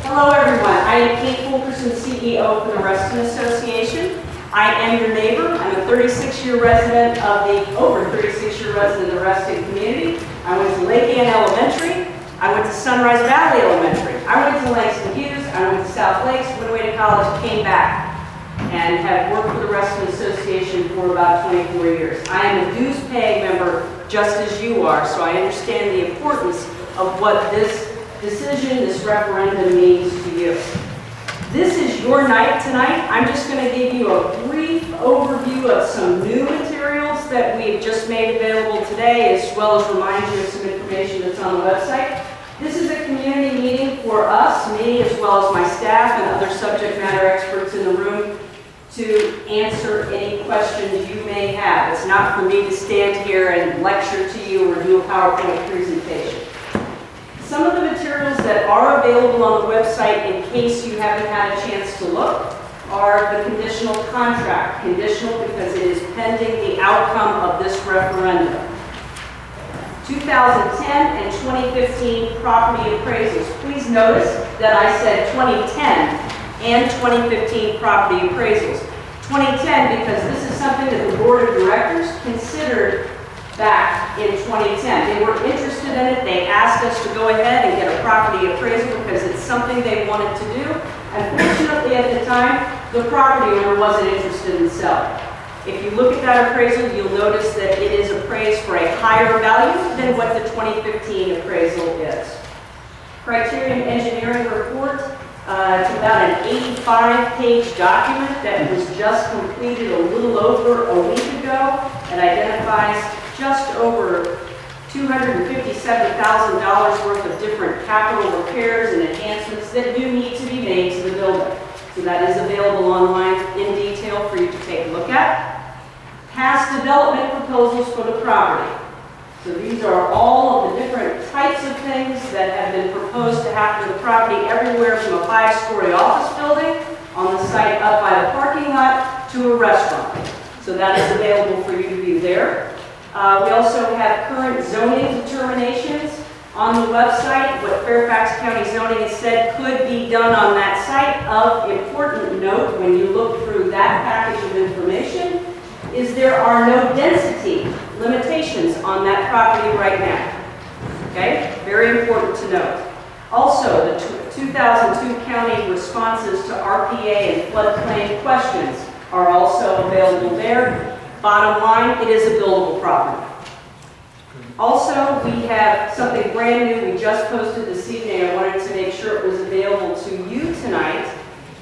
Hello everyone, I am Kate Fulkerson, CEO for the Reston Association. I am your neighbor. I'm a 36-year resident of the Reston community. I went to Lake Ann Elementary. I went to Sunrise Valley Elementary. I went to Langston Hughes. I went to South Lakes, went away to college, came back, and have worked for the Reston Association for about 24 years. I am a dues paying member just as you are, so I understand the importance of what this decision, this referendum means to you. This is your night tonight. I'm just going to give you a brief overview of some new materials that we've just made available today, as well as remind you of some information that's on the website. This is a community meeting for us, me, as well as my staff and other subject matter experts in the room, to answer any questions you may have. It's not for me to stand here and lecture to you or do a PowerPoint presentation. Some of the materials that are available on the website, in case you haven't had a chance to look, are the conditional contract. Conditional because it is pending the outcome of this referendum. 2010 and 2015 property appraisals. Please notice that I said 2010 and 2015 property appraisals. 2010 because this is something that the board of directors considered back in 2010. They were interested in it. They asked us to go ahead and get a property appraisal because it's something they wanted to do. Unfortunately, at the time, the property owner wasn't interested in selling. If you look at that appraisal, you'll notice that it is appraised for a higher value than what the 2015 appraisal is. Criterium engineering report. It's about an 85-page document that was just completed a little over a week ago. It identifies just over $257,000 worth of different capital repairs and enhancements that do need to be made to the building. So that is available online in detail for you to take a look at. Past development proposals for the property. So these are all of the different types of things that have been proposed to happen to the property, everywhere from a 5-story office building on the site up by the parking lot to a restaurant. So that is available for you to view there. We also have current zoning determinations on the website. What Fairfax County zoning has said could be done on that site. Of important note, when you look through that package of information, is there are no density limitations on that property right now. Okay, very important to note. Also, the 2002 county responses to RPA and floodplain questions are also available there. Bottom line, it is a buildable property. Also, we have something brand new we just posted this evening. I wanted to make sure it was available to you tonight.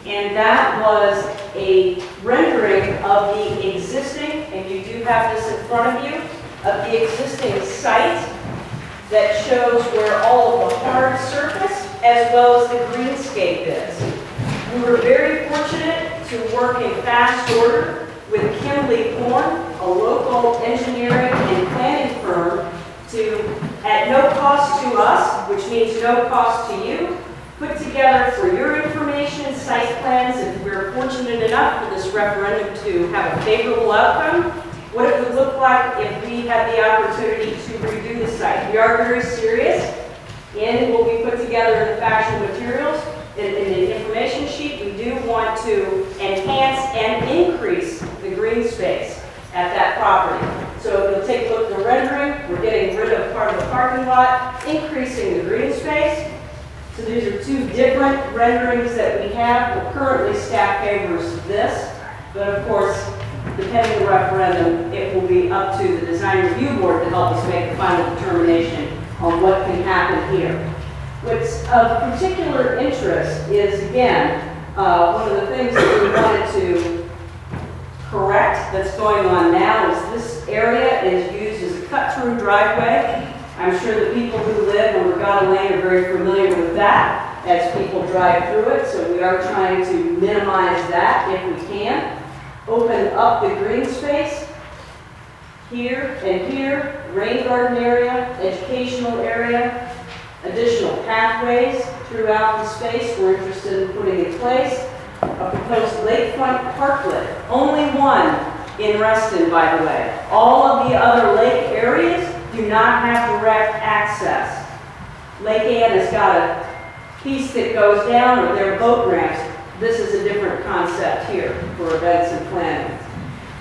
And that was a rendering of the existing, and you do have this in front of you, of the existing site that shows where all of the hard surface as well as the greenscape is. We were very fortunate to work in fast order with Kimley Korn, a local engineering and planning firm, to, at no cost to us, which means no cost to you, put together for your information site plans, if we're fortunate enough for this referendum to have a favorable outcome, what it would look like if we had the opportunity to redo the site. We are very serious in what we put together in the factual materials. In the information sheet, we do want to enhance and increase the green space at that property. So if you'll take a look at the rendering, we're getting rid of part of the parking lot, increasing the green space. So these are two different renderings that we have. Currently, staff favors this, but of course, depending on the referendum, it will be up to the design review board to help us make the final determination on what can happen here. What's of particular interest is, again, one of the things that we wanted to correct that's going on now is this area is used as a cut-through driveway. I'm sure the people who live in Regatta Lane are very familiar with that as people drive through it, so we are trying to minimize that if we can. Open up the green space here and here, rain garden area, educational area, additional pathways throughout the space we're interested in putting in place. A proposed lakefront parklet, only one in Reston, by the way. All of the other lake areas do not have direct access. Lake Ann has got a piece that goes down or their boat ramps, this is a different concept here for events and planning.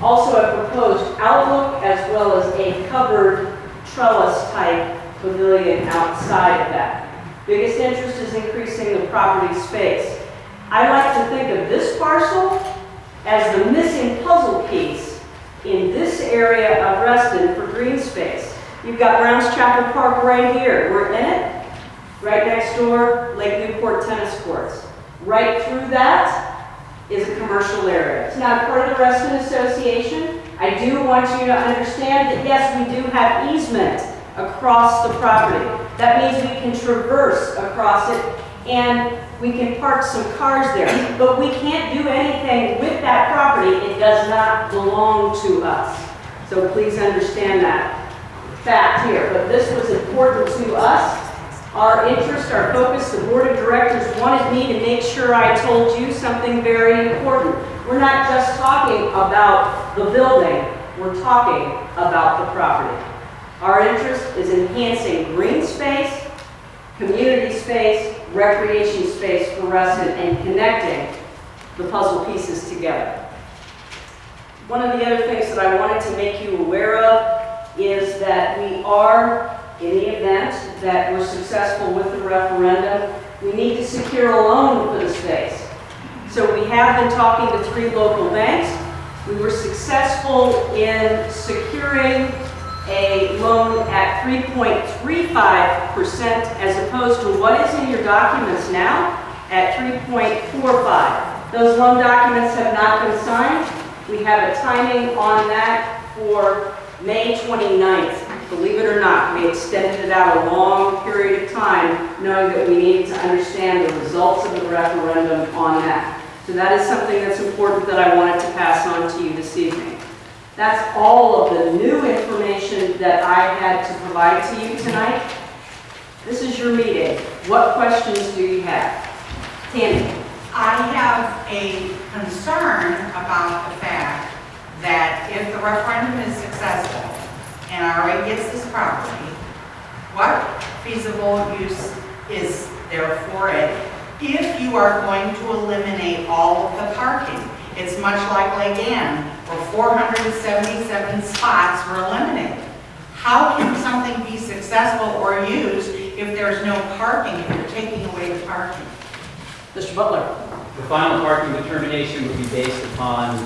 Also, a proposed outlook as well as a covered trellis type pavilion outside of that. Biggest interest is increasing the property space. I like to think of this parcel as the missing puzzle piece in this area of Reston for green space. You've got Browns Chapel Park right here. We're in it. Right next door, Lake Newport tennis courts. Right through that is a commercial area. It's not part of the Reston Association. I do want you to understand that yes, we do have easement across the property. That means we can traverse across it and we can park some cars there. But we can't do anything with that property. It does not belong to us. So please understand that fact here. But this was important to us. Our interest, our focus, the board of directors wanted me to make sure I told you something very important. We're not just talking about the building, we're talking about the property. Our interest is enhancing green space, community space, recreation space for Reston, and connecting the puzzle pieces together. One of the other things that I wanted to make you aware of is that we are, in the event that we're successful with the referendum, we need to secure a loan for the space. So we have been talking to 3 local banks. We were successful in securing a loan at 3.35% as opposed to what is in your documents now at 3.45. Those loan documents have not been signed. We have a timing on that for May 29th. Believe it or not, we extended it out a long period of time knowing that we needed to understand the results of the referendum on that. So that is something that's important that I wanted to pass on to you this evening. That's all of the new information that I had to provide to you tonight. This is your meeting. What questions do you have? Tammy. I have a concern about the fact that if the referendum is successful and RA gets this property, what feasible use is there for it if you are going to eliminate all of the parking? It's much like Lake Ann, where 477 spots were eliminated. How can something be successful or used if there's no parking, if you're taking away the parking? Mr. Butler. The final parking determination would be based upon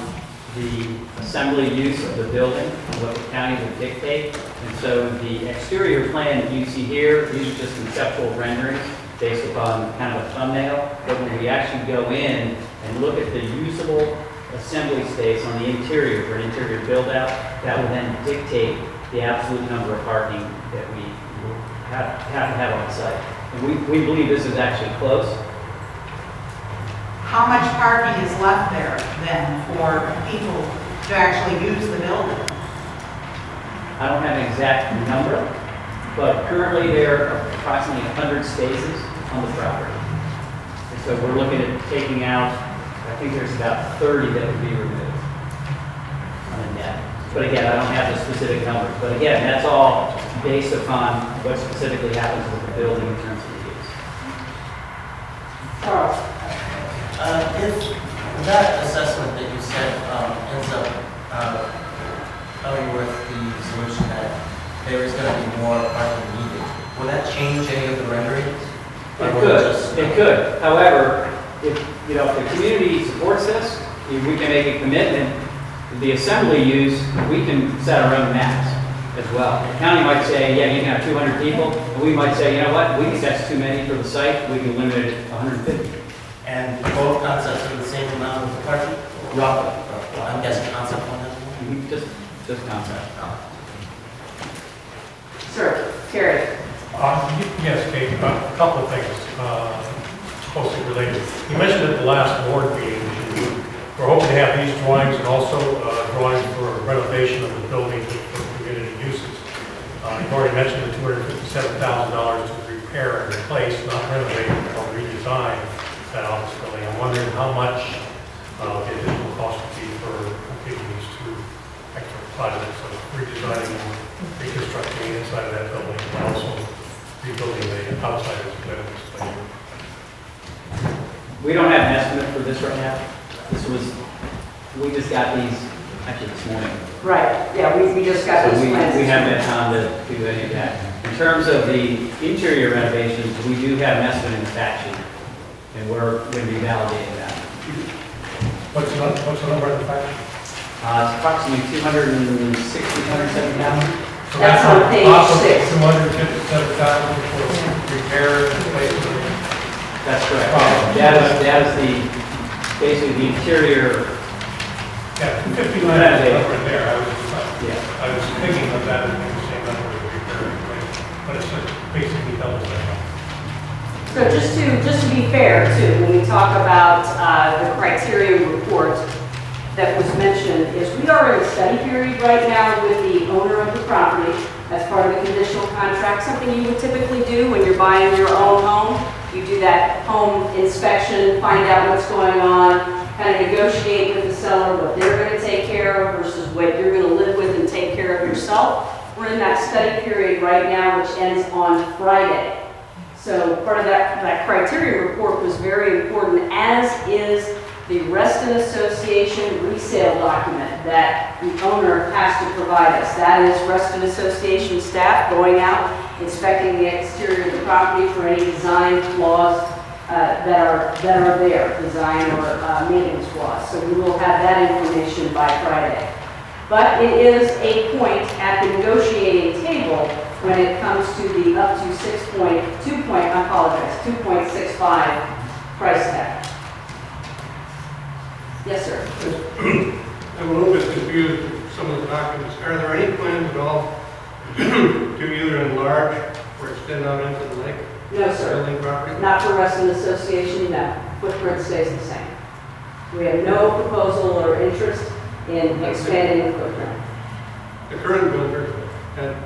the assembly use of the building, what the county would dictate. And so the exterior plan that you see here, these are just conceptual renderings based upon kind of a thumbnail. But when we actually go in and look at the usable assembly space on the interior for an interior build out, that will then dictate the absolute number of parking that we will have to have on site. And we believe this is actually close. How much parking is left there then for people to actually use the building? I don't have an exact number, but currently there are approximately 100 spaces on the property. And so we're looking at taking out, I think there's about 30 that would be removed on the net. But again, I don't have the specific numbers. But again, that's all based upon what specifically happens with the building in terms of the use. Charles. If that assessment that you said ends up coming with the solution that there is going to be more parking needed, will that change any of the renderings? It could. However, if the community supports this, if we can make a commitment. The assembly use, we can set our own maps as well. The county might say, yeah, you can have 200 people, and we might say, you know what, we think that's too many for the site, we can limit it to 150. And both concepts are the same amount of parking? Roughly. I'm guessing concept one has one? Just concept. Sir, Terry. Yes, Kate, a couple of things closely related. You mentioned at the last board meeting, we're hoping to have these drawings and also drawings for renovation of the building for community uses. You've already mentioned the $257,000 to repair and replace, not renovate or redesign that office building. I'm wondering how much the additional cost would be for completing these 2 extra projects of redesigning and reconstructing the inside of that building and also rebuilding the outside of the building. We don't have an estimate for this right now. We just got these actually this morning. Right, yeah, we just got So these we plans. haven't had time to do any of that. In terms of the interior renovations, we do have an estimate in the fact sheet, and we're going to be validating that. What's the number of the fact? It's approximately 260, 270,000. So That's on page 6. 257,000 for repair and replacement. That's correct. Wow. That is basically the interior. Yeah, 259 is the number in there. Yeah. I was thinking of that as being the same number as repair and replacement, but it's just basically double that. So just to be fair too, when we talk about the Criterium report that was mentioned, is we are in a study period right now with the owner of the property as part of the conditional contract, something you would typically do when you're buying your own home. You do that home inspection, find out what's going on, kind of negotiate with the seller what they're going to take care of versus what you're going to live with and take care of yourself. We're in that study period right now, which ends on Friday. So part of that criteria report was very important, as is the Reston Association resale document that the owner has to provide us. That is Reston Association staff going out, inspecting the exterior of the property for any design flaws that are there, design or maintenance flaws. So we will have that information by Friday. But it is a point at the negotiating table when it comes to the up to 2.65 price tag. Yes, sir. I'm a little bit confused with some of the documents. Are there any plans at all to either enlarge or extend out into the lake? No, sir. Building property? Not for Reston Association, no. Footprint stays the same. We have no proposal or interest in expanding the footprint. The current builder had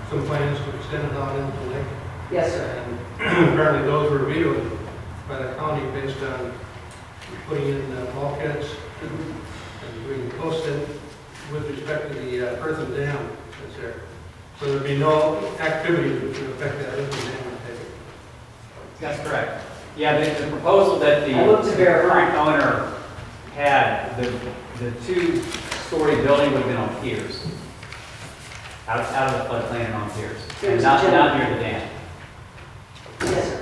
some plans to extend it out into the lake. Yes, sir. And apparently those were vetoed by the county based on putting in bulkheads and doing posted with respect to the earthen dam that's there. So there'd be no activity that would affect that earthen dam. That's correct. Yeah, the proposal that the I looked to verify. current owner had, the two-story building would have been on piers. Out of the floodplain and on piers. There And was a not gentleman- near the dam. Yes, sir.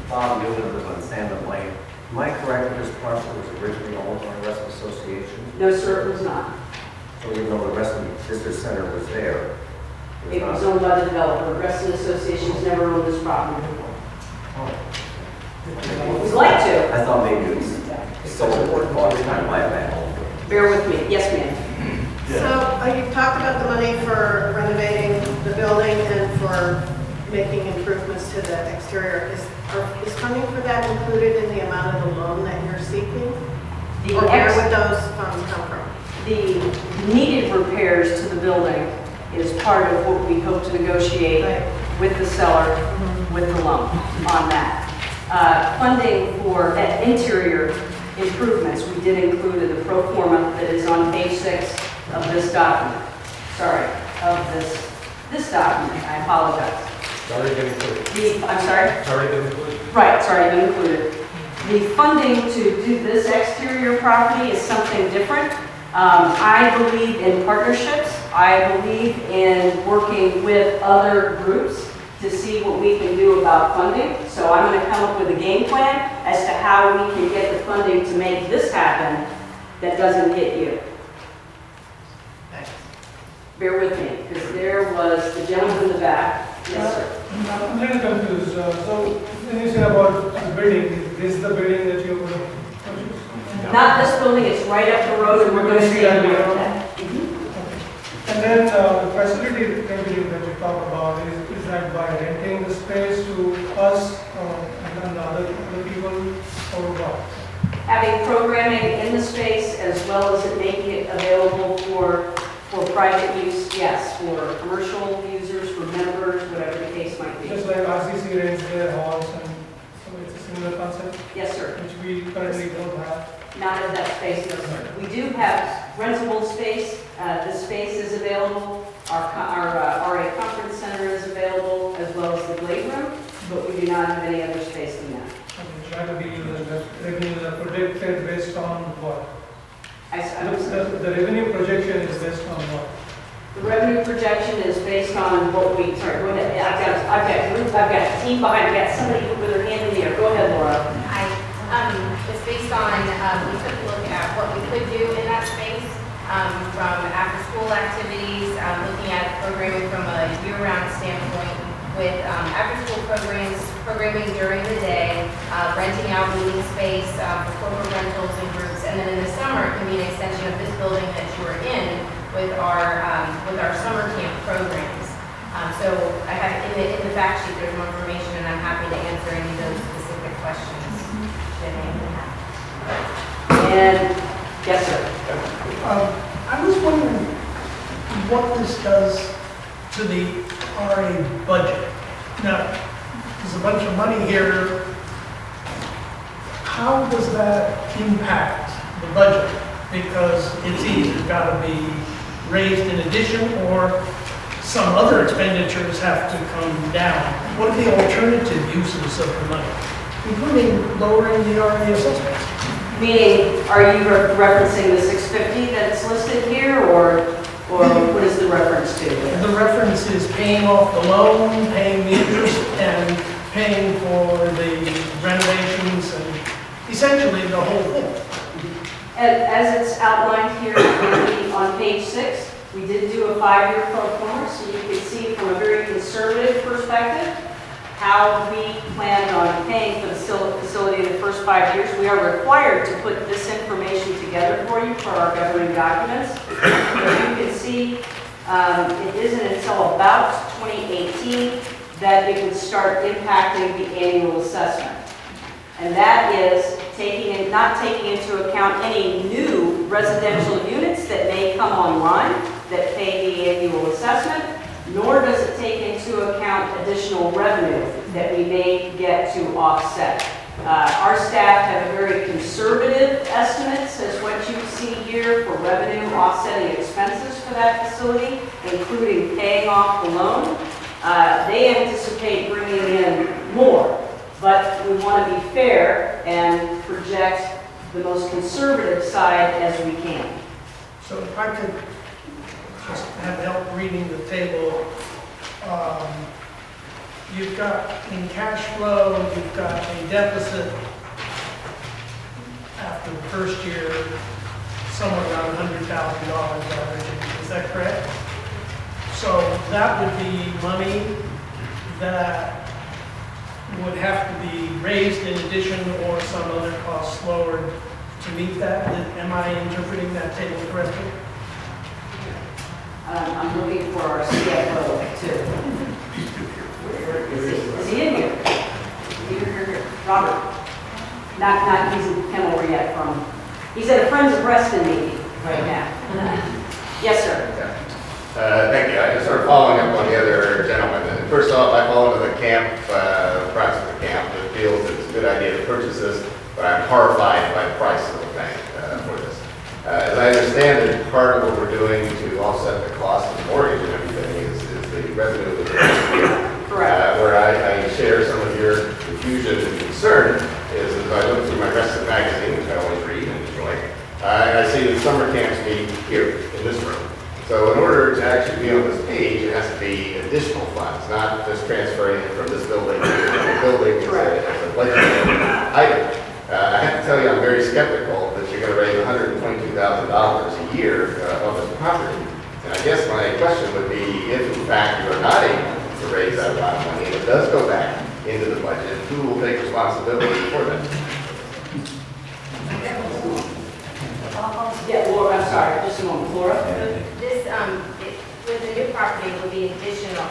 Bob Mueller was on Sandon Lane. Am I correct that this parcel was originally owned by the Reston Association? No, sir, it was not. So even though the Reston Visitor Center was there, It was owned by the developer. Reston Association's never owned this property before. We'd like to. I thought maybe it was so important, but it's kind of my bad. Bear with me. Yes, ma'am. So you talked about the money for renovating the building and for making improvements to the exterior. Is funding for that included in the amount of the loan that you're seeking? Or where would those funds come from? The needed repairs to the building is part of what we hope to negotiate with the seller, with the loan on that. Funding for interior improvements, we did include in the pro forma that is on page 6 of this document. Sorry, of this document, I apologize. It's already been included. I'm sorry? It's already been included. Right, it's already been included. The funding to do this exterior property is something different. I believe in partnerships. I believe in working with other groups to see what we can do about funding. So I'm going to come up with a game plan as to how we can get the funding to make this happen that doesn't hit you. Bear with me, because there was the gentleman in the back. Yes, sir. I'm a little confused. So when you say about the building, is this the building that you're going to purchase? Not this building, it's right up the road, and we're going to see that. that. And then the facility revenue that you talk about, is that by renting the space to us and then the other people or what? Having programming in the space as well as it making it available for private use, yes, for commercial users, for members, whatever the case might be. Just like RCC rents their halls and so it's a similar concept Yes, sir. which we currently don't have. Not in that space, no, sir. We do have rentable space. The space is available. Our RA conference center is available as well as the blade room, but we do not have any other space than that. Okay, revenues are projected based on what? I don't- The revenue projection is based on what? The revenue projection is based on what we, sorry, go ahead. I've got a team behind, I've got somebody with their hand in the air. Go ahead, Laura. It's based on, we took a look at what we could do in that space, from after-school activities, looking at programming from a year-round standpoint with after-school programs, programming during the day, renting out meeting space for corporate rentals and groups, and then in the summer, it can be an extension of this building that you are in with our summer camp programs. So I have, in the fact sheet, there's more information, and I'm happy to answer any of those specific questions that anyone has. And, yes, sir. I was wondering what this does to the RA budget. Now, there's a bunch of money here. How does that impact the budget? Because it's either got to be raised in addition or some other expenditures have to come down. What are the alternative uses of the money, including lowering the RA assessment? Meaning, are you referencing the 650 that's listed here, or what is the reference to? The reference is paying off the loan, paying the interest, and paying for the renovations, and essentially the whole thing. As it's outlined here on page 6, we did do a 5-year pro forma, so you can see from a very conservative perspective how we planned on paying for the facility in the first 5 years. We are required to put this information together for you for our governing documents. As you can see, it isn't until about 2018 that it would start impacting the annual assessment. And that is not taking into account any new residential units that may come online that pay the annual assessment, nor does it take into account additional revenue that we may get to offset. Our staff have very conservative estimates as what you see here for revenue offsetting expenses for that facility, including paying off the loan. They anticipate bringing in more, but we want to be fair and project the most conservative side as we can. So if I could just have help reading the table, you've got in cash flow, you've got a deficit after the first year, somewhere around $100,000 averaging. Is that correct? So that would be money that would have to be raised in addition or some other costs lowered to meet that. Am I interpreting that table correctly? I'm looking for our CFO too. Is he in here? Here. Robert. Not he's in Kenmore yet he's at a Friends of Reston meeting right now. Yes, sir. Thank you. I just sort of following up on the other gentleman. First off, I fall into the camp, price of the camp, that feels it's a good idea to purchase this, but I'm horrified by the price of the bank for this. As I understand it, part of what we're doing to offset the cost of the mortgage and everything is the revenue. Correct. Where I share some of your confusion and concern is as I look through my Reston magazine, which I always read and enjoy, I see that summer camps meet here in this room. So in order to actually be on this page, it has to be additional funds, not just transferring it from this building to the building as a budget item. I have to tell you, I'm very skeptical that you're going to raise $122,000 a year on this property. And I guess my question would be, if in fact you are not able to raise that amount of money, and it does go back into the budget, who will take responsibility for that? Yeah, Laura, I'm sorry, just a moment. Laura? This, with the new property, it would be an additional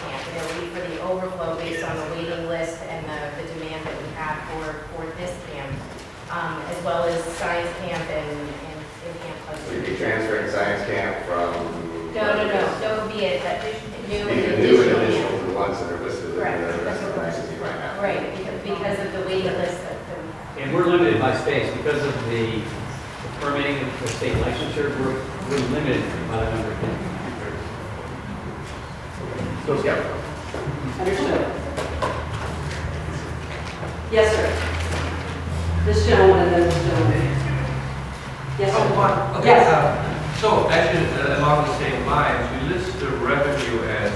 camp, and it would be for the overflow based on the waiting list and the demand that we have for this camp, as well as science camp and camp. So you'd be transferring science camp from... No, it would be a new and New and additional additional camp. to the ones that are listed in the Correct. rest of the magazine right now. Right, because of the waiting list that the And we're limited by space because of the permitting of the state licensure. We're limited by the number of things. Still skeptical. Understood. Yes, sir. one. Okay, Yes. So actually, along the same lines, we list the revenue as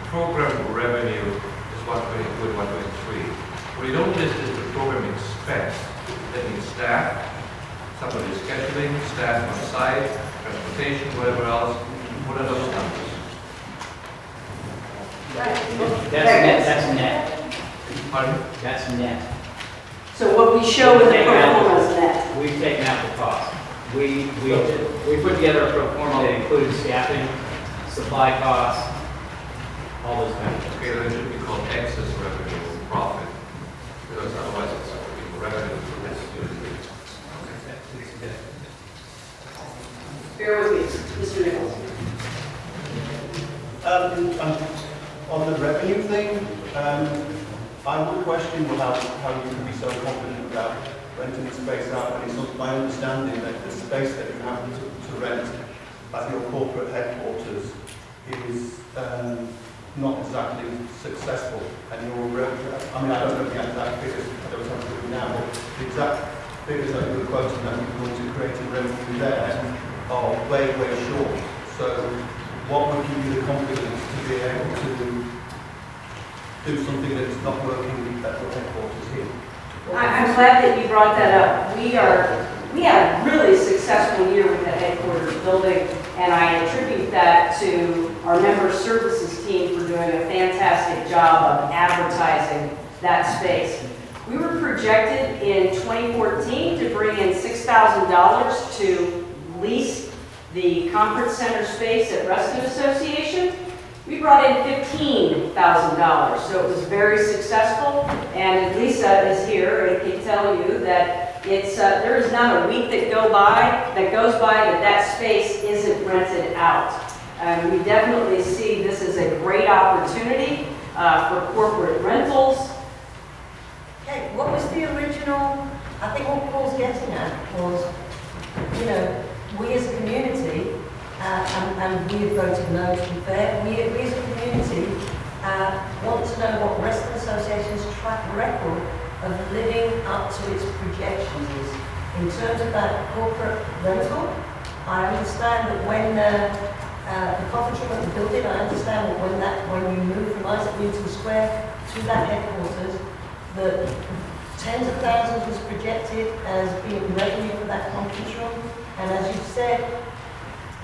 program revenue is 122 and 123. What we don't list is the program expense. That means staff, somebody is scheduling, staff on site, transportation, whatever else. What are those numbers? That's net. Pardon? That's net. So what we show in the pro forma is net. We've taken out the cost. We put together a pro forma that included staffing, supply costs, all those kind of things. Okay, then it should be called excess revenue or profit, because otherwise it's revenue. Bear with me, Mr. Nichols. On the revenue thing, I would question how you can be so confident about renting the space out, and it's not my understanding that the space that you have to rent at your corporate headquarters is not exactly successful, and your I mean, I don't know the exact figures, I don't have to do it now, but the exact figures that you were quoting that you're going to create in revenue there are way short. So what would give you the confidence to be able to do something that's not working at your headquarters here? I'm glad that you brought that up. We had a really successful year with the headquarters building, and I attribute that to our member services team for doing a fantastic job of advertising that space. We were projected in 2014 to bring in $6,000 to lease the conference center space at Reston Association. We brought in $15,000, so it was very successful. And Lisa is here and can tell you that there is not a week that goes by that space isn't rented out. We definitely see this as a great opportunity for corporate rentals. Okay, what was the original? I think what Paul's getting at was, we as a community. And we have voted no, to be fair. We as a community want to know what Reston Association's track record of living up to its projections is. In terms of that corporate rental, I understand that when the conference room at the building, I understand that when you move from Isaac Newton Square to that headquarters, that tens of thousands was projected as being revenue for that conference room. And as you said,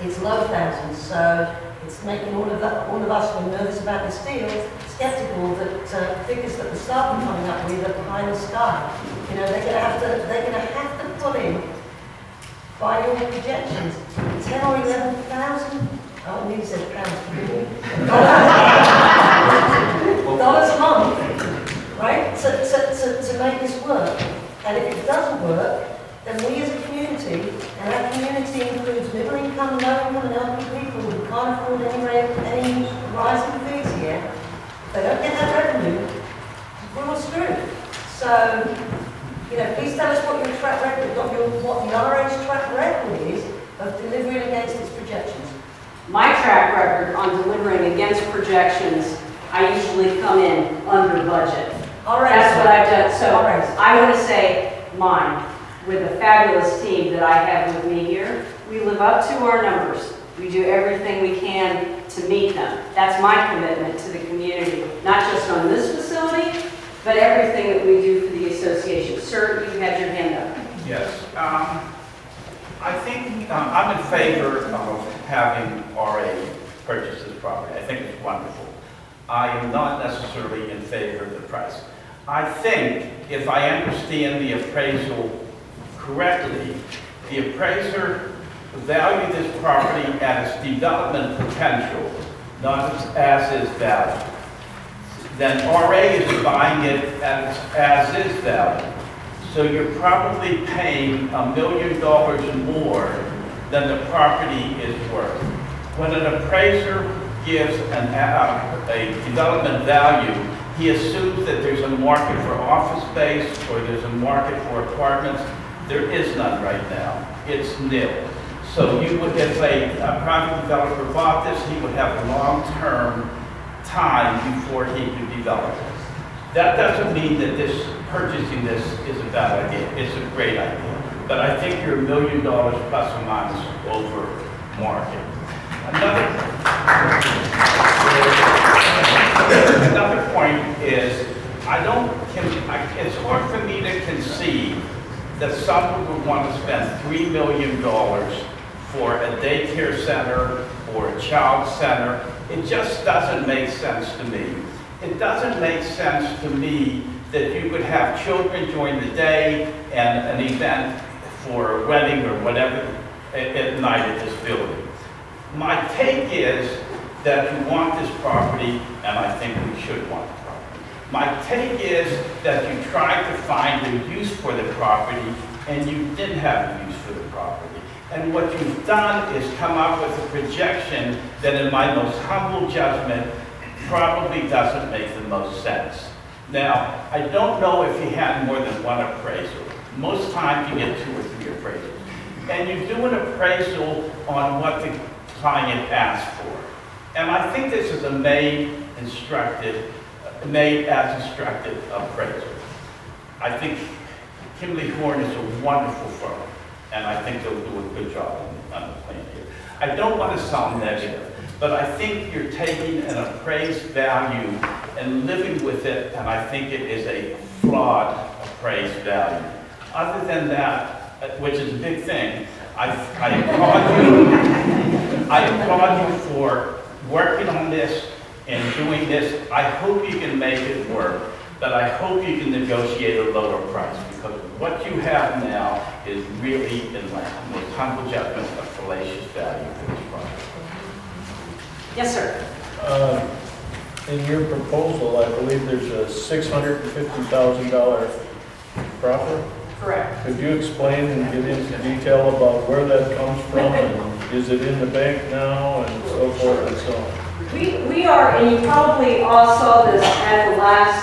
it's low thousands, so it's making all of us who are nervous about this deal skeptical that figures that the staff are coming up with are behind the sky. They're going to have to pull in, by your projections, 10 or 11,000. I nearly said pounds. Dollars a month, right? To make this work. And if it doesn't work, then we as a community, and our community includes middle income, low income, and elderly people who can't afford any rising fees here, if they don't get that revenue, we're all screwed. So, please tell us what your track record, what the RA's track record is of delivering against its projections. My track record on delivering against projections, I usually come in under budget. All right. That's what I've done. So all right. I want to say mine. With a fabulous team that I have with me here, we live up to our numbers. We do everything we can to meet them. That's my commitment to the community, not just on this facility, but everything that we do for the association. Sir, you had your hand up. Yes. I think I'm in favor of having RA purchase this property. I think it's wonderful. I am not necessarily in favor of the price. I think if I understand the appraisal correctly, the appraiser valued this property at its development potential, not its as-is value. Then RA is buying it at its as-is value. So you're probably paying $1 million more than the property is worth. When an appraiser gives a development value, he assumes that there's a market for office space or there's a market for apartments. There is none right now. It's nil. So if a private developer bought this, he would have a long-term time before he could develop it. That doesn't mean that purchasing this is a bad idea. It's a great idea. but I think you're $1 million plus or minus over market. Another point is, it's hard for me to conceive that someone would want to spend $3 million for a daycare center or a child center. It just doesn't make sense to me. It doesn't make sense to me that you could have children during the day and an event for a wedding or whatever at night at this building. My take is that you want this property, and I think we should want the property. My take is that you tried to find a use for the property, and you didn't have a use for the property. And what you've done is come up with a projection that, in my most humble judgment, probably doesn't make the most sense. Now, I don't know if you had more than one appraisal. Most times you get 2 or 3 appraisals. And you do an appraisal on what the client asked for. And I think this is a made as instructed appraisal. I think Kimley Horn is a wonderful firm, and I think they'll do a good job on the plan here. I don't want to sound negative, but I think you're taking an appraised value and living with it, and I think it is a flawed appraised value. Other than that, which is a big thing, I applaud you for working on this and doing this. I hope you can make it work, but I hope you can negotiate a lower price, because what you have now is really, in my most humble judgment, a fallacious value for this project. Yes, sir. In your proposal, I believe there's a $650,000 profit. Correct. Could you explain and get into detail about where that comes from, and is it in the bank now, and so forth and so on? We are, and you probably all saw this at the last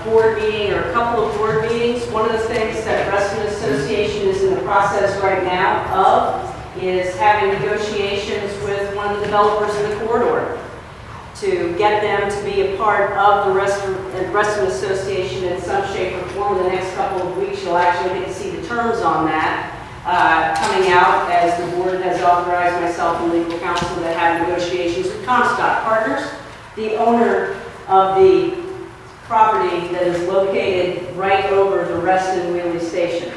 board meeting or a couple of board meetings. One of the things that Reston Association is in the process right now of is having negotiations with one of the developers in the corridor to get them to be a part of the Reston Association in some shape or form. In the next couple of weeks, you'll actually get to see the terms on that coming out, as the board has authorized myself and legal counsel to have negotiations with Comstock Partners, the owner of the property that is located right over the Reston Wheelie Station.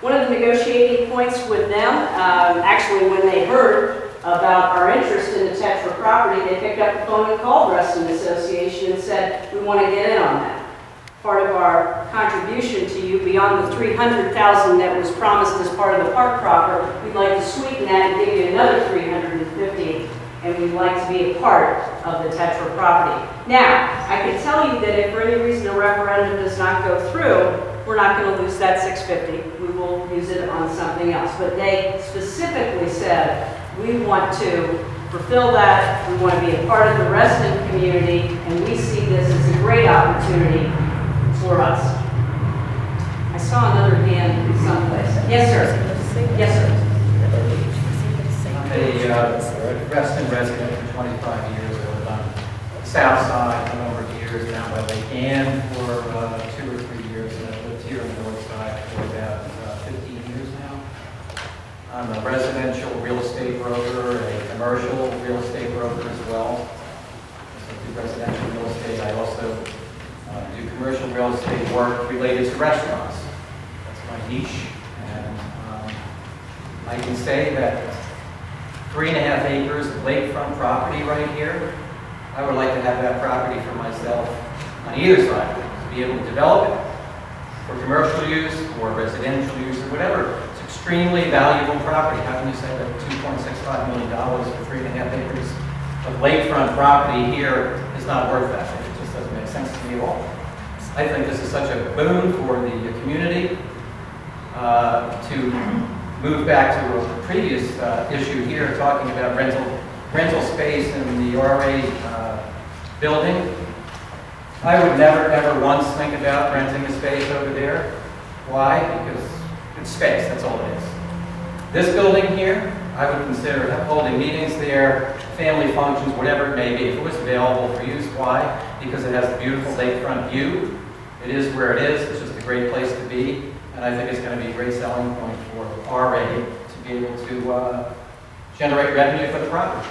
One of the negotiating points with them, actually when they heard about our interest in the Tetra property, they picked up the phone and called Reston Association and said, we want to get in on that. Part of our contribution to you, beyond the $300,000 that was promised as part of the park proffer, we'd like to sweeten that and give you another $350,000, and we'd like to be a part of the Tetra property. Now, I can tell you that if for any reason a referendum does not go through, we're not going to lose that $650,000. We will use it on something else. But they specifically said, we want to fulfill that, we want to be a part of the Reston community, and we see this as a great opportunity for us. I saw another hand someplace. Yes, sir. Yes, sir. I'm a Reston resident for 25 years. I live on the south side for a number of years, down by Lake Ann for 2 or 3 years, and I've lived here on the north side for about 15 years now. I'm a residential real estate broker, a commercial real estate broker as well. I do residential real estate. I also do commercial real estate work related to restaurants. That's my niche. And I can say that 3.5 acres of lakefront property right here, I would like to have that property for myself on either side, to be able to develop it for commercial use or residential use or whatever. It's extremely valuable property. How can you say that $2.65 million for 3.5 acres of lakefront property here is not worth that? It just doesn't make sense to me at all. I think this is such a boon for the community to move back to a previous issue here, talking about rental space in the RA building. I would never, ever once think about renting a space over there. Why? Because it's space, that's all it is. This building here, I would consider holding meetings there, family functions, whatever it may be, if it was available for use. Why? Because it has a beautiful lakefront view. It is where it is. It's just a great place to be. And I think it's going to be a great selling point for RA to be able to generate revenue for the property.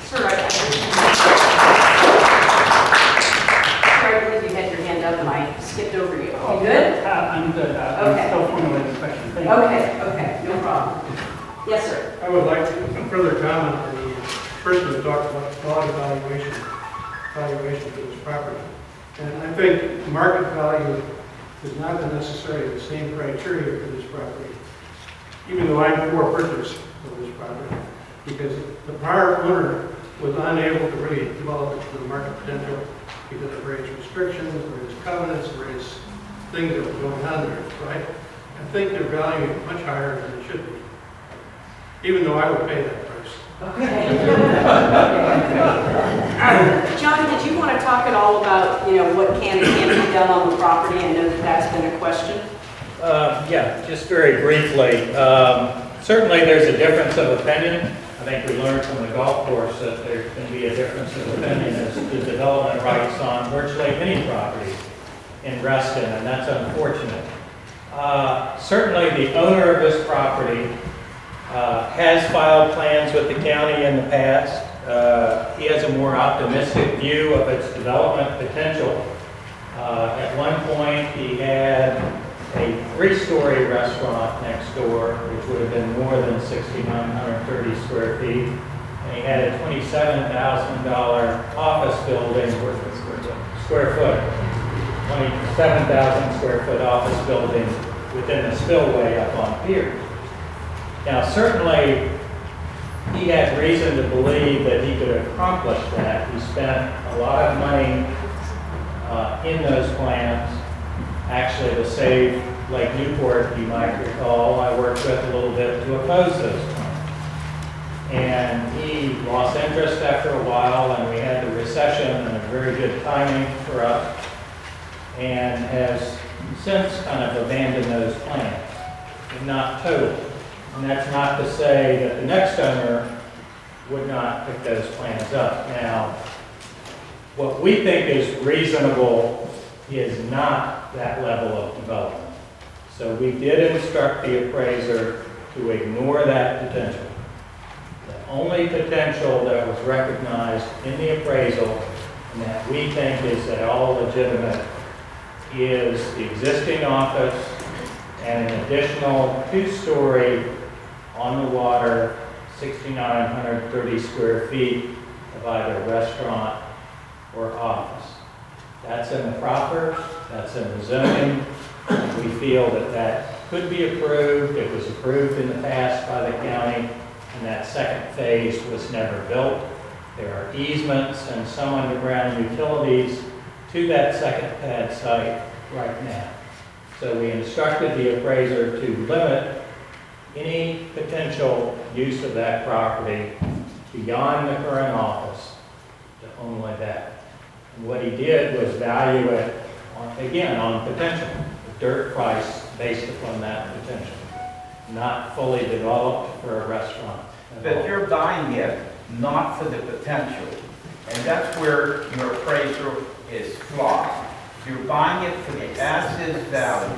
Sir, I believe you had your hand up and I skipped over you. You good? I'm good. Okay. Still formulating the question. Thank you. Okay, no problem. Yes, sir. I would like to further comment on the person who talked about lot valuation for this property. And I think market value is not necessarily the same criteria for this property, even though I'm for purchase of this property, because the prior owner was unable to really develop it to the market potential because of various restrictions, various covenants, various things that were going on there. So I think they're valuing it much higher than it should be, even though I would pay that price. Okay. John, did you want to talk at all about, what can and can't be done on the property? I know that that's been a question. Yeah, just very briefly. Certainly there's a difference of opinion. I think we learned from the golf course that there can be a difference of opinion as to development rights on virtually any property in Reston, and that's unfortunate. Certainly the owner of this property has filed plans with the county in the past. He has a more optimistic view of its development potential. At one point, he had a 3-story restaurant next door, which would have been more than 6,930 square feet. And he had a $27,000 office building, square foot, 27,000 square foot office building within the spillway up on Pier. Now, certainly, he had reason to believe that he could accomplish that. He spent a lot of money in those plans. Actually, to save Lake Newport, you might recall, I worked with a little bit to oppose those plans. And he lost interest after a while, and we had the recession and a very good timing for us, and has since kind of abandoned those plans, but not totally. And that's not to say that the next owner would not pick those plans up. Now, what we think is reasonable is not that level of development. So we did instruct the appraiser to ignore that potential. The only potential that was recognized in the appraisal and that we think is at all legitimate is the existing office and an additional 2-story on the water, 6,930 square feet of either restaurant or office. That's in the proper, that's in the zoning. We feel that that could be approved. It was approved in the past by the county, and that second phase was never built. There are easements and some underground utilities to that second pad site right now. So we instructed the appraiser to limit any potential use of that property beyond the current office to only that. And what he did was value it, on potential, the dirt price based upon that potential, not fully developed for a restaurant. But you're buying it not for the potential, and that's where your appraiser is flawed. You're buying it for the as-is value,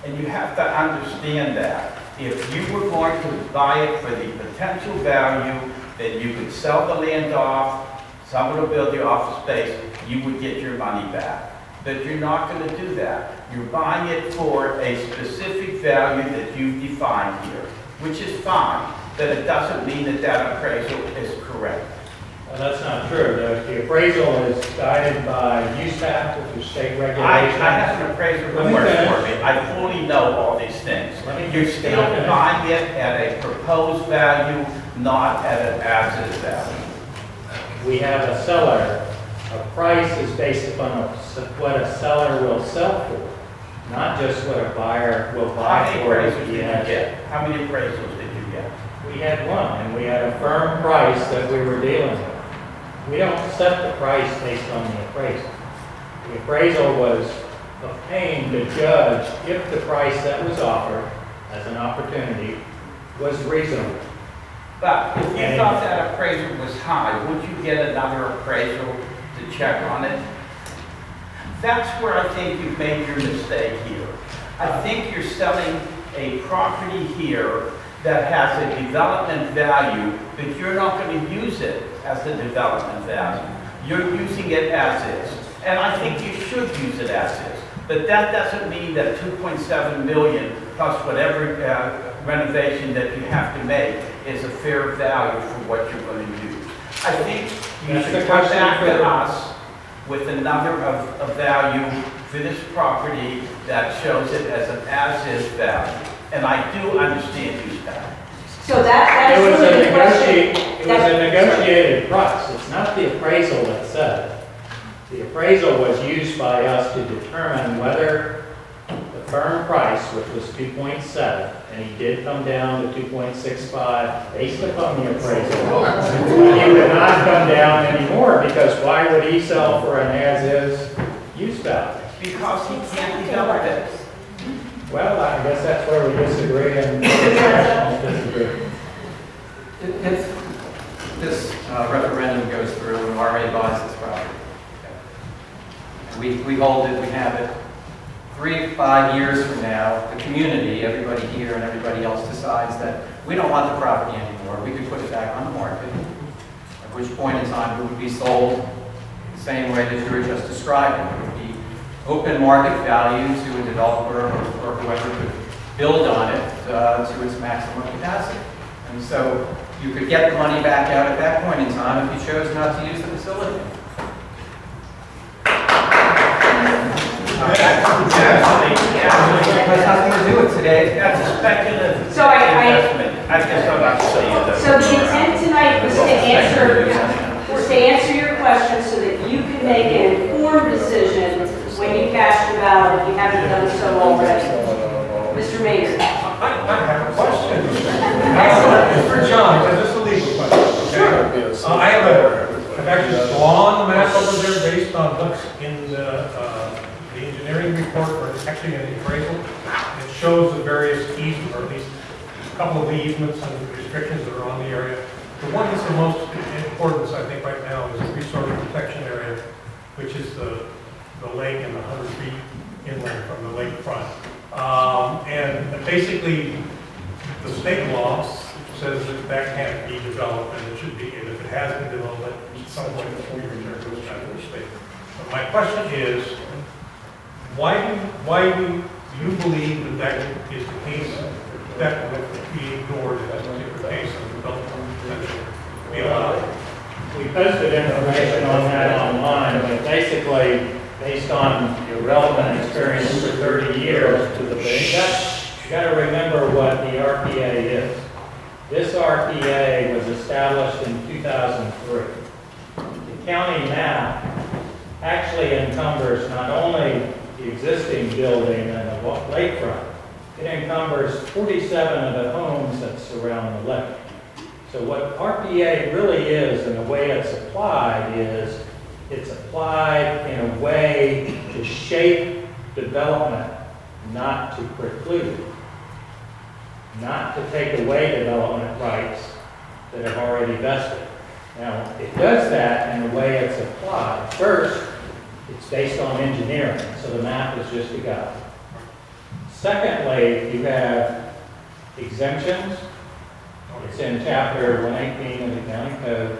and you have to understand that. If you were going to buy it for the potential value, then you could sell the land off, someone will build your office space, you would get your money back. But you're not going to do that. You're buying it for a specific value that you've defined here, which is fine, but it doesn't mean that that appraisal is correct. Well, that's not true. The appraisal is guided by USAP, which is state regulation. I have an appraiser who works for me. I fully know all these things. You're still buying it at a proposed value, not at an as-is value. We have a seller. A price is based upon what a seller will sell for, not just what a buyer will buy for. How many appraisals did you get? How many appraisals did you get? We had one, and we had a firm price that we were dealing with. We don't set the price based on the appraisal. The appraisal was obtained to judge if the price that was offered as an opportunity was reasonable. But if you thought that appraisal was high, would you get another appraisal to check on it? That's where I think you've made your mistake here. I think you're selling a property here that has a development value, but you're not going to use it as a development value. You're using it as is. And I think you should use it as is. But that doesn't mean that 2.7 million plus whatever renovation that you have to make is a fair value for what you're going to use. I think you should come back to us with a number of value for this property that shows it as an as-is value. And I do understand use value. So that It is was really a the question. negotiated price. It's not the appraisal that said it. The appraisal was used by us to determine whether the firm price, which was 2.7, and he did come down to 2.65 based upon the appraisal. But he would not come down anymore, because why would he sell for an as-is use value? Because he can't develop it. Well, I guess that's where we disagree and disagree. If this referendum goes through and RA buys this property, we hold it, we have it, 3 to 5 years from now, the community, everybody here and everybody else decides that we don't want the property anymore, we could put it back on the market, at which point in time it would be sold the same way that you were just describing. It would be open market value to a developer or whoever could build on it to its maximum capacity. And so you could get the money back out at that point in time if you chose not to use the facility. It has nothing to do with today. That's a speculative So investment. I just don't have to say it. So the intent tonight was to answer your question so that you can make an informed decision when you cast your ballot, if you haven't done so already. Mr. Mayor. I have a question. It's for John, because it's a legal question. Sure. I've actually drawn the map over there based on what's in the engineering report, or actually in the appraisal. It shows the various easements, or at least a couple of the easements and restrictions that are on the area. The one that's the most important, I think, right now is the resource protection area, which is the lake and the 100 feet inland from the lakefront. And basically, the state law says that that can't be developed, and it should be, and if it has been developed, at some point before you return to the state. But my question is, why do you believe that is the case, that would be ignored in this particular case of development potential be allowed? We posted information on that online, but basically, based on your relevant experience for 30 years to the bank, you got to remember what the RPA is. This RPA was established in 2003. The county map actually encumbers not only the existing building and the lakefront, it encumbers 47 of the homes that surround the lake. So what RPA really is, and the way it's applied is, it's applied in a way to shape development, not to preclude, not to take away development rights that have already vested. Now, it does that in the way it's applied. First, it's based on engineering, so the map is just a guide. Secondly, you have exemptions. It's in chapter 118 of the county code.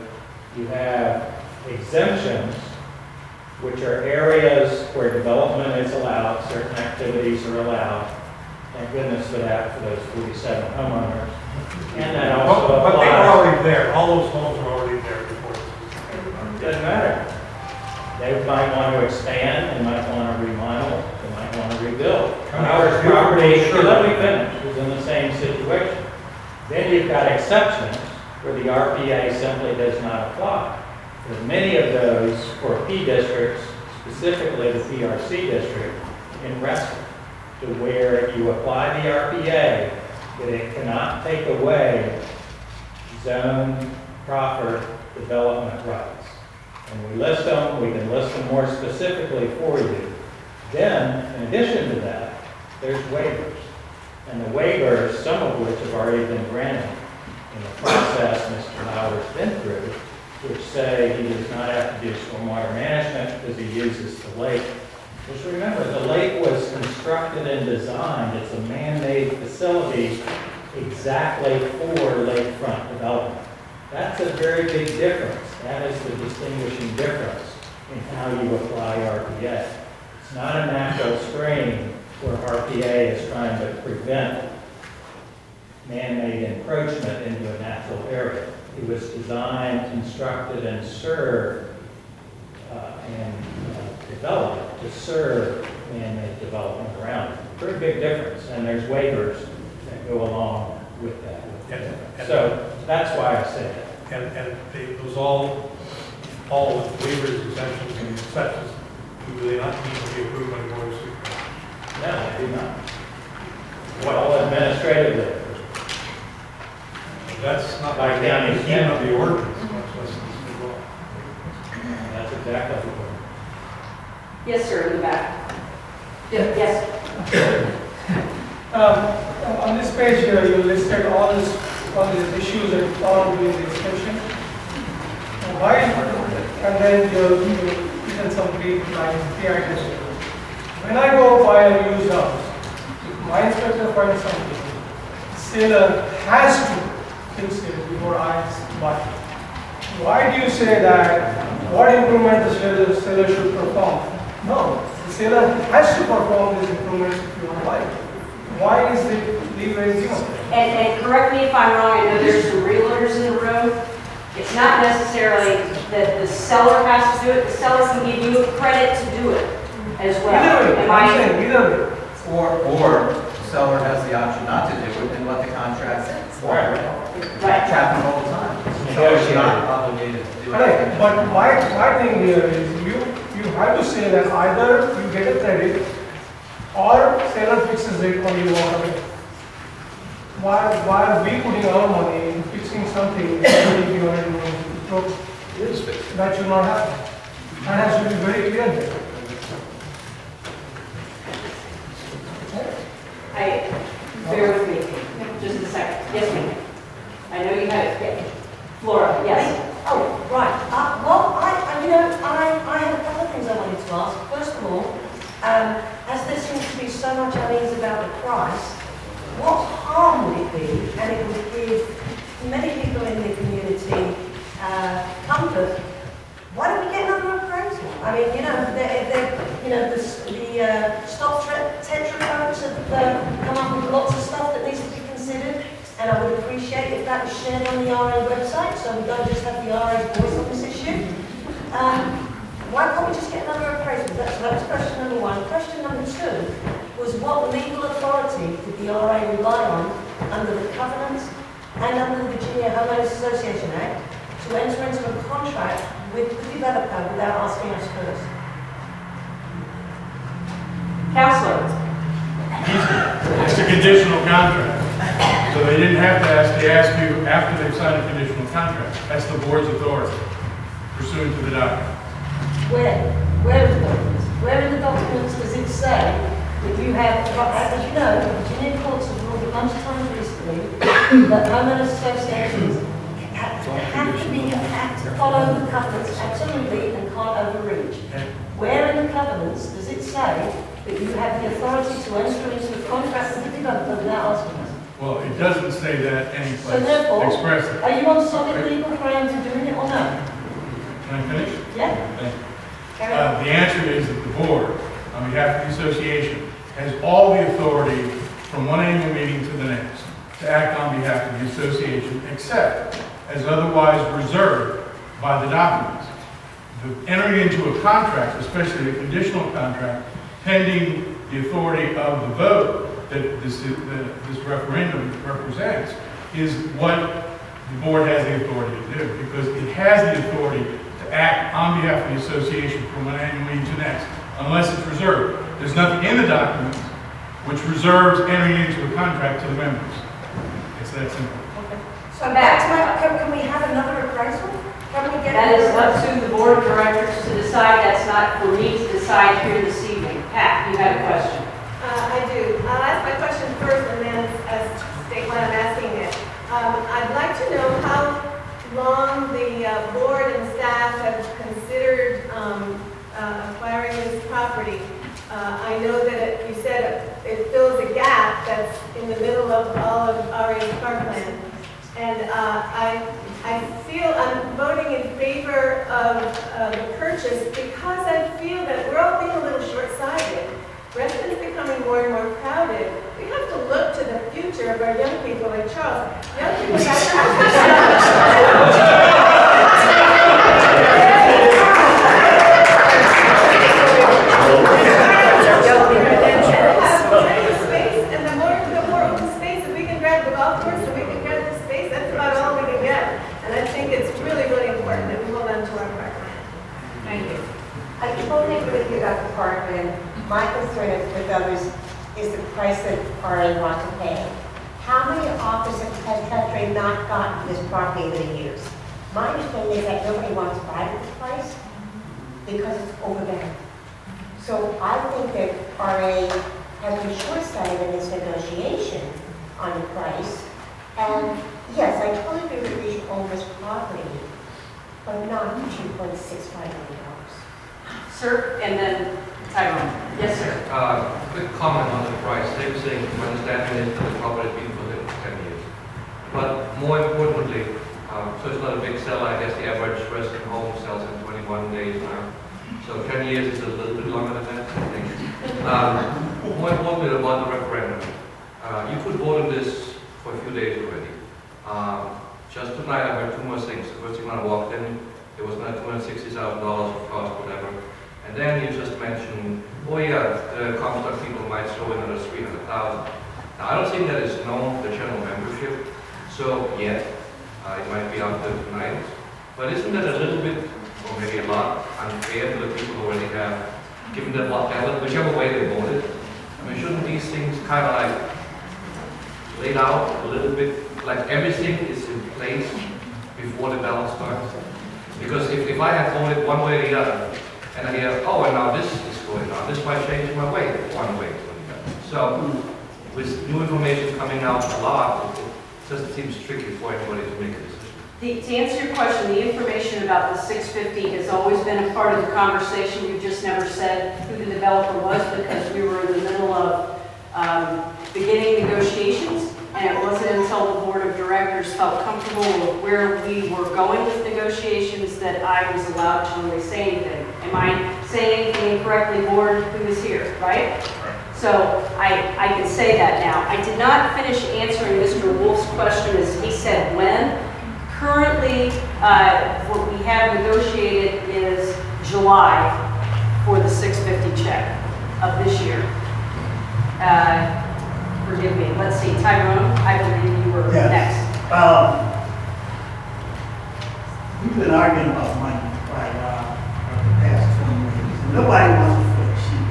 You have exemptions, which are areas where development is allowed, certain activities are allowed. Thank goodness for that, for those 47 homeowners. And that also applies. But they were already there, all those homes were already there before. Doesn't matter. They might want to expand, they might want to remodel, they might want to rebuild. Our property, if you let me finish, is in the same situation. Then you've got exceptions where the RPA simply does not apply. There are many of those for P districts, specifically the PRC district in Reston, to where you apply the RPA, but it cannot take away zone proper development rights. And we list them, we can list them more specifically for you. Then, in addition to that, there's waivers. And the waivers, some of which have already been granted in the process Mr. Howard's been through, which say he does not have to do stormwater management because he uses the lake Just remember, the lake was constructed and designed, it's a man-made facility exactly for lakefront development. That's a very big difference. That is the distinguishing difference in how you apply RPA. It's not a natural stream where RPA is trying to prevent man-made encroachment into a natural area. It was designed, constructed, and served and developed to serve man-made development around it. Pretty big difference, and there's waivers that go along with that. So that's why I say that. And it was all waivers, exemptions, and exceptions. Do they not need to be approved by the board of supervisors? No, they do not. All administratively. That's not By like county the key of the ordinance, much less the law. That's exactly what Yes, sir, in the back. Yes. On this page here, you listed all these issues that you found during the inspection. And then you given some brief lines, 3 items. When I go buy a used house, if my inspector finds something, seller has to fix it before I buy it. Why do you say that? What improvement the seller should perform? No, the seller has to perform these improvements if you want to buy it. Why is the leeway given? And correct me if I'm wrong, I know there's some realtors in the room. It's not necessarily that the seller has to do it, the seller can give you credit to do it as well. Either way, Am I'm I- saying either way. Or the seller has the option not to do it and let the contract expire. Right. It's happening all the time. So it's not obligated to do Correct, it. but my thing here is you have to say that either you get a credit or seller fixes it or you walk away. Why are we putting our money in fixing something that we already know that should not happen? That has to be very clear here. Bear with me, just a second. Yes, ma'am. I know you have it. Yeah. Flora, yes. Oh, right. Well, I have a couple of things I wanted to ask. First of all, as there seems to be so much unease about the price, what harm would it be, and it would give many people in the community comfort? Why don't we get another appraisal? I mean, the stop Tetra folks have come up with lots of stuff that needs to be considered, and I would appreciate if that was shared on the RA website, so we don't just have the RA voice on this issue. Why can't we just get another appraisal? That was question number one. Question number two was what legal authority did the RA rely on under the covenants and under the Virginia Homeowners Association Act to enter into a contract with the developer without asking us first? Counselor. It's a conditional contract. So they didn't have to ask, they asked you after they've signed a conditional contract. That's the board's authority pursuant to the document. Where in the documents? Where in the documents does it say that you have, as you know, the Virginia courts have ruled a bunch of times recently that homeowners associations have to follow the covenants absolutely and can't overreach. Where in the covenants does it say that you have the authority to enter into a contract with the developer without asking us? Well, it doesn't say that anyplace So therefore, expressly. are you on solid legal grounds of doing it or no? Can I finish? Yeah? Thank you. Carry on. The answer is that the board, on behalf of the association, has all the authority from one annual meeting to the next to act on behalf of the association, except as otherwise reserved by the documents. Entering into a contract, especially a conditional contract, pending the authority of the vote that this referendum represents, is what the board has the authority to do, because it has the authority to act on behalf of the association from one annual meeting to the next, unless it's reserved. There's nothing in the documents which reserves entering into a contract to the members. It's that simple. So back to my, can we have another appraisal? Can we get That is another up to the board of directors to decide. That's not for me to decide here this evening. Pat, you had a question. I do. I'll ask my question first and then state why I'm asking it. I'd like to know how long the board and staff have considered acquiring this property. I know that you said it fills a gap that's in the middle of all of RA's parkland. And I feel I'm voting in favor of the purchase because I feel that we're all being a little short-sighted. Reston's becoming more and more crowded. We have to look to the future of our young people like Charles. Young people space, and the more open space, if we can grab the golf course, and we can grab the space, that's about all we can get. And I think it's really, really important that we hold on to our parkland. Thank you. I totally agree with you about the parkland. My concern is with others is the price that RA wants to pay. How many offers has Tetra not gotten this property over the years? My understanding is that nobody wants to buy at this price because it's overvalued. So I think that RA has been short-sighted in its negotiation on the price. And yes, I totally agree that we should own this property, but not $2.65 million. Sir, and then Tyrone. Yes, sir. Quick comment on the price. They were saying, my understanding is that the property has been for 10 years. But more importantly, so it's not a big seller. I guess the average Reston home sells in 21 days now. So 10 years is a little bit longer than that, I think. More importantly about the referendum. You could vote on this for a few days already. Just tonight I heard two more things. The first thing when I walked in, there was not $260,000 of cost, whatever. And then you just mentioned, oh yeah, the Comstock people might throw in another $300,000. Now I don't think that is known, the general membership. So yet, it might be out there tonight. But isn't that a little bit, or maybe a lot, unfair to the people who already have given them what ballot, whichever way they voted? I mean, shouldn't these things kind of like laid out a little bit, like everything is in place before the ballot starts? Because if I have voted one way or the other, and I hear, oh, and now this is going on, this might change my way, one way to the other. So, with new information coming out a lot, it just seems tricky for anybody to make a decision. To answer your question, the information about the 650 has always been a part of the conversation. You just never said who the developer was because we were in the middle of beginning negotiations, and it wasn't until the board of directors felt comfortable with where we were going with negotiations that I was allowed to really say anything. Am I saying anything incorrectly, board, who is here, right? So I can say that now. I did not finish answering Mr. Wolf's question as he said when. Currently, what we have negotiated is July for the 650 check of this year. Forgive me. Let's see, Tyrone, I believe you were next. We've been arguing about money for the past 20 years. And nobody wants to feel cheap.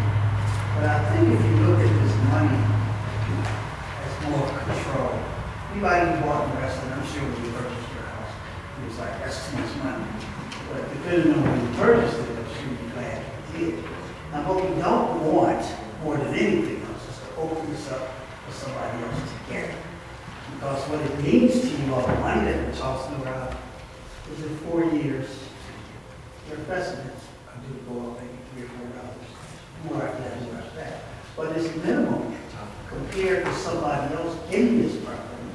But I think if you look at this money as more control, anybody who bought the rest of it, I'm sure when you purchased your house, it was like, that's too much money. But depending on when you purchased it, I'm sure you're glad you did. Now, what we don't want more than anything else is to open this up for somebody else to get. Because what it means to you, all the money that we're tossing around, is in 4 years, your investments are due to go up maybe $3 or $4 more after that, more after that. But it's minimum compared to somebody else getting this property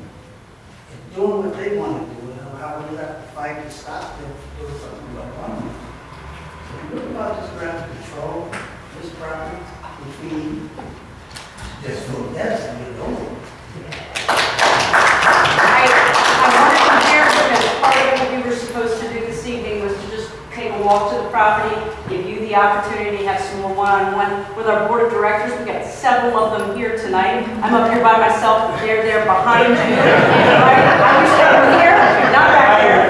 and doing what they want to do, and how we have to fight to stop them from doing something like wrong. So if you look about just grabbing control of this property, which we just vote yes and get it over. I want to compare because part of what we were supposed to do this evening was to just take a walk to the property, give you the opportunity to have some more one-on-one with our board of directors. We've got several of them here tonight. I'm up here by myself, they're there behind you. I wish they were here, not back there.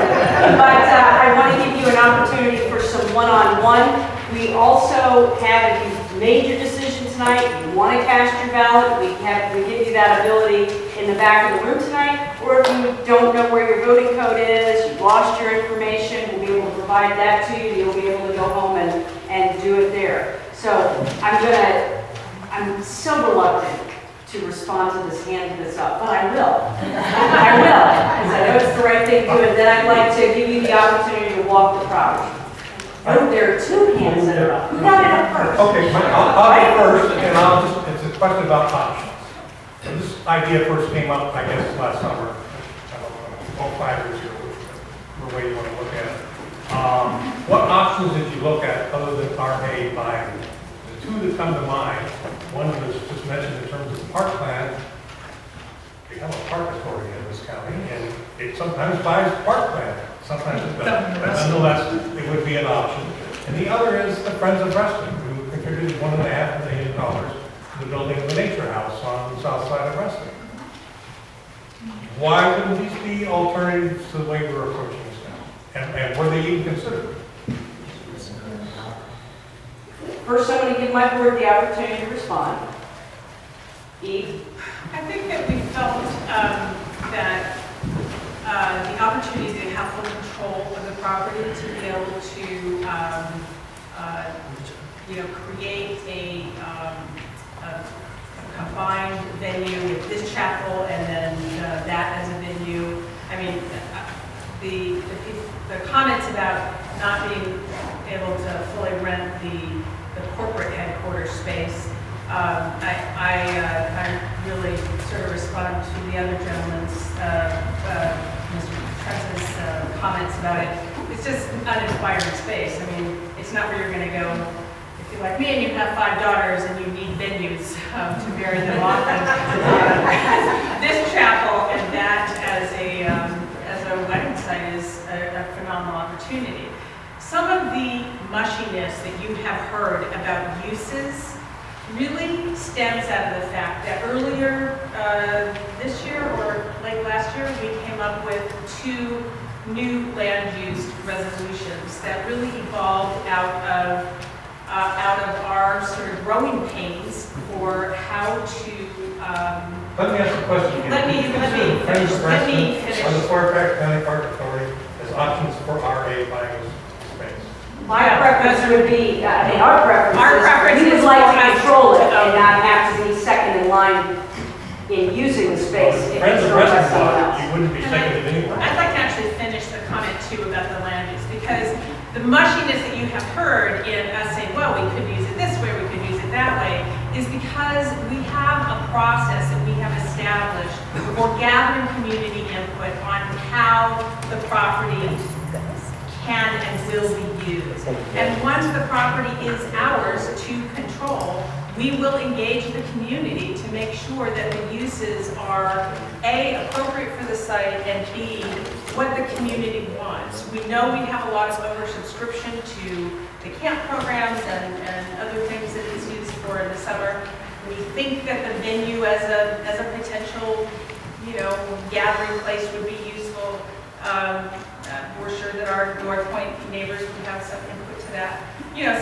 But I want to give you an opportunity for some one-on-one. We also have, if you've made your decision tonight, you want to cast your ballot, we give you that ability in the back of the room tonight, or if you don't know where your voting code is, you've lost your information, we'll be able to provide that to you, you'll be able to go home and do it there. So I'm so reluctant to respond to this hand that's up, but I will. I will, because I know it's the right thing to do, and then I'd like to give you the opportunity to walk the property. Oh, there are two hands that are up. Who got it up first? Okay, fine. I'll go first, and I'll just, it's a question about options. So this idea first came up, I guess, last summer, I don't know, 5 years ago, whichever way you want to look at it. What options did you look at other than RA buying? The two that come to mind, one was just mentioned in terms of the park plan. We have a park authority in this county, and it sometimes buys park land, sometimes it doesn't. But nonetheless, it would be an option. And the other is the Friends of Reston, who contributed $1.5 million to the building of the Nature House on the south side of Reston. Why wouldn't these be alternatives to the way we're approaching this now? And were they even considered? First, I'm going to give my board the opportunity to respond. Eve? I think that we felt that the opportunity to have full control of the property, to be able to, create a combined venue with this chapel and then that as a venue. I mean, the comments about not being able to fully rent the corporate headquarters space, I really sort of respond to the other gentleman's, Mr. Trent's comments about it. It's just an uninspired space. I mean, it's not where you're going to go if you're like me and you have 5 daughters and you need venues to bury them off. This chapel and that as a wedding site is a phenomenal opportunity. Some of the mushiness that you have heard about uses really stems out of the fact that earlier this year or late last year, we came up with 2 new land use resolutions that really evolved out of our sort of growing pains for how to. Let me ask a question again. Let me finish. On the Fairfax County Park Authority as options for RA buying space. My preference would be, our preference is we would like to control it and not have to be second in line in using the space. If Friends it's of owned by Reston someone bought, else. you wouldn't be seconded anyway. I'd like to actually finish the comment too about the land use, because the mushiness that you have heard in us saying, well, we could use it this way, we could use it that way, is because we have a process that we have established for gathering community input on how the property can and will be used. And once the property is ours to control, we will engage the community to make sure that the uses are A, appropriate for the site, and B, what the community wants. We know we have a lot of oversubscription to camp programs and other things that it's used for in the summer. We think that the venue as a potential, gathering place would be useful. We're sure that our North Point neighbors would have some input to that.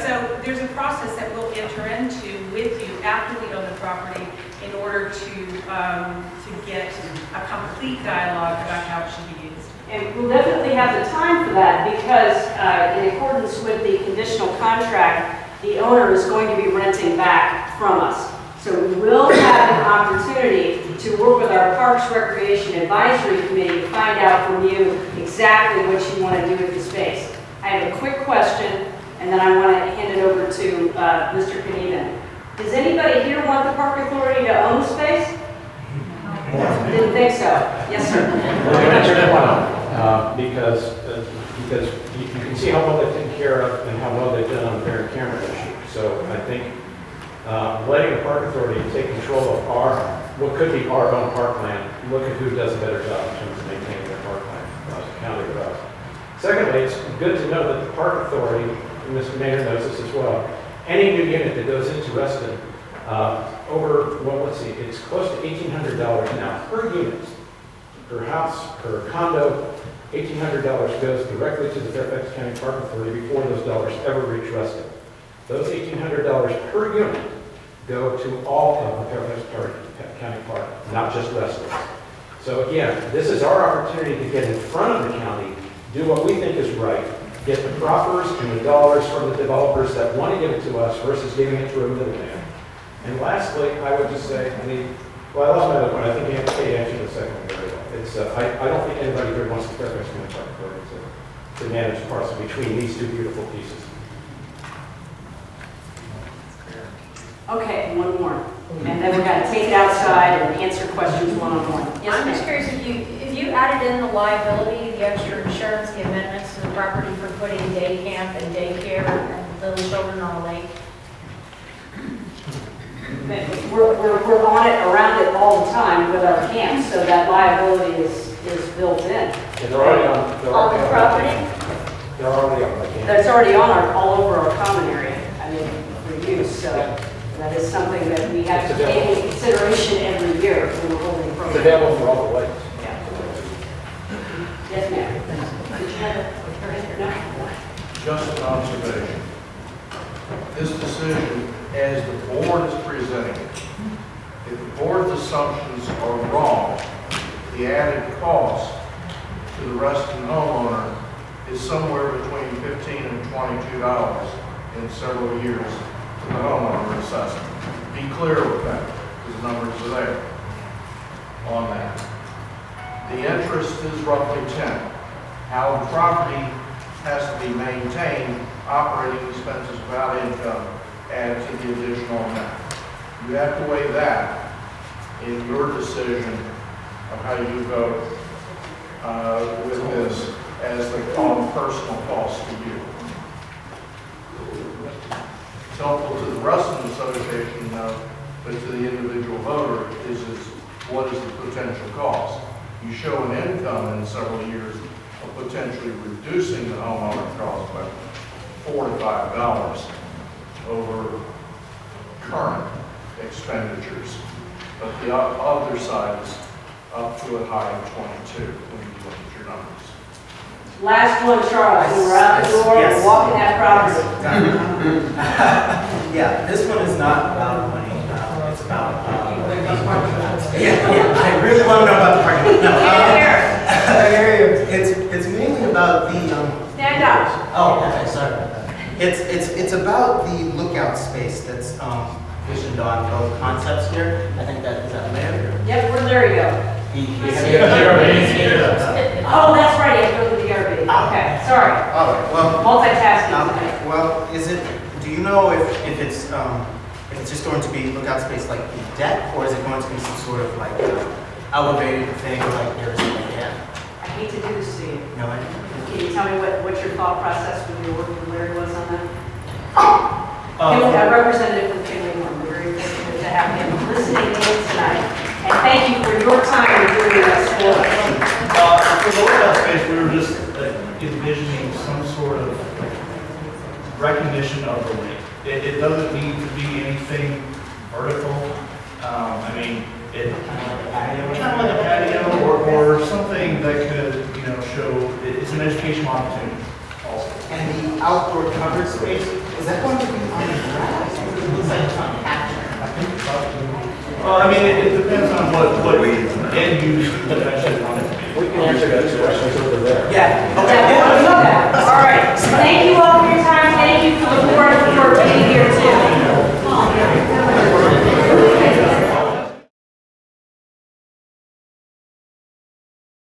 So there's a process that we'll enter into with you after we own the property in order to get a complete dialogue about how it should be used. And we'll definitely have the time for that because in accordance with the conditional contract, the owner is going to be renting back from us. So we will have an opportunity to work with our Parks Recreation Advisory Committee to find out from you exactly what you want to do with the space. I have a quick question, and then I want to hand it over to Mr. Knieven. Does anybody here want the Park Authority to own the space? Didn't think so. Yes, sir. Because you can see how well they've taken care of and how well they've done on the parent camera issue. So I think letting the Park Authority take control of what could be our own parkland, look at who does a better job in terms of maintaining their parkland, the county or us. Secondly, it's good to know that the Park Authority, and Mr. Mayor knows this as well, any new unit that goes into Reston, it's close to $1,800 now per unit, per house, per condo. $1,800 goes directly to the Fairfax County Park Authority before those dollars ever reach Reston. Those $1,800 per unit go to all of the Fairfax County Park, not just residents. So again, this is our opportunity to get in front of the county, do what we think is right, get the proffers and the dollars from the developers that want to give it to us versus giving it to a middleman. And lastly, I would just say, I lost my other point. I think Kate answered the second one very well. It's, I don't think anybody here wants the Fairfax County Park Authority to manage the parcel between these two beautiful pieces. Okay, one more. And then we're gonna take it outside and answer questions one-on-one. Yes, I'm just ma'am. curious, if you added in the liability, the extra insurance, the amendments to the property for putting day camp and daycare and little children on the lake, We're on it, around it all the time with our camps, so that liability is built in. And they're already on. on the property? They're already on the camp. That's already on all over our common area, I mean, for use, so that is something that we have to take into consideration every year when we're holding It's programs. available for all the lakes. Yes, ma'am. Did you have a, Just an observation. This decision, as the board is presenting it, if the board's assumptions are wrong, the added cost to the Reston homeowner is somewhere between $15 and $22 in several years to the homeowner assessment. Be clear with that, because the numbers are there on that. The interest is roughly 10. How the property has to be maintained, operating expenses without income add to the additional amount. You have to weigh that in your decision of how you vote with this as the personal cost to you. It's helpful to the Reston Association, but to the individual voter is what is the potential cost? You show an income in several years of potentially reducing the homeowner cost by $4 to $5 over current expenditures. But the other side is up to a high of 22 when you look at your numbers. last one, Charles, and we're out the door, and walking that property. Yeah, this one is not about money, it's about, yeah, I really want to know about the parking lot. No, it's mainly about the, Stand up. oh, okay, sorry about that. It's about the lookout space that's, visioned on both concepts here. I think that, is that Larry? Yep, where'd Larry go? Oh, that's right, I go to the DRB. Okay, sorry. All right, well. Multitasking tonight. Well, do you know if it's just going to be lookout space like the deck, or is it going to be some sort of like elevated thing like there's like that? I hate to do this to you. No, Can you tell me what your thought process when you were working with Larry was on that? A representative from Kinley One, we're very fortunate to have him listening in tonight. And thank you for your time in doing this for us. For the lookout space, we were just envisioning some sort of recognition of the lake. It doesn't need to be anything vertical. I mean, kind of like a patio or something that could, show it's an educational opportunity also. And the outdoor covered space, is that going to be on the grass? It looks like it's on patio. Well, I mean, it depends on what end use you would actually want it to be. We can answer those questions over there. Yeah. Okay. All right. Thank you all for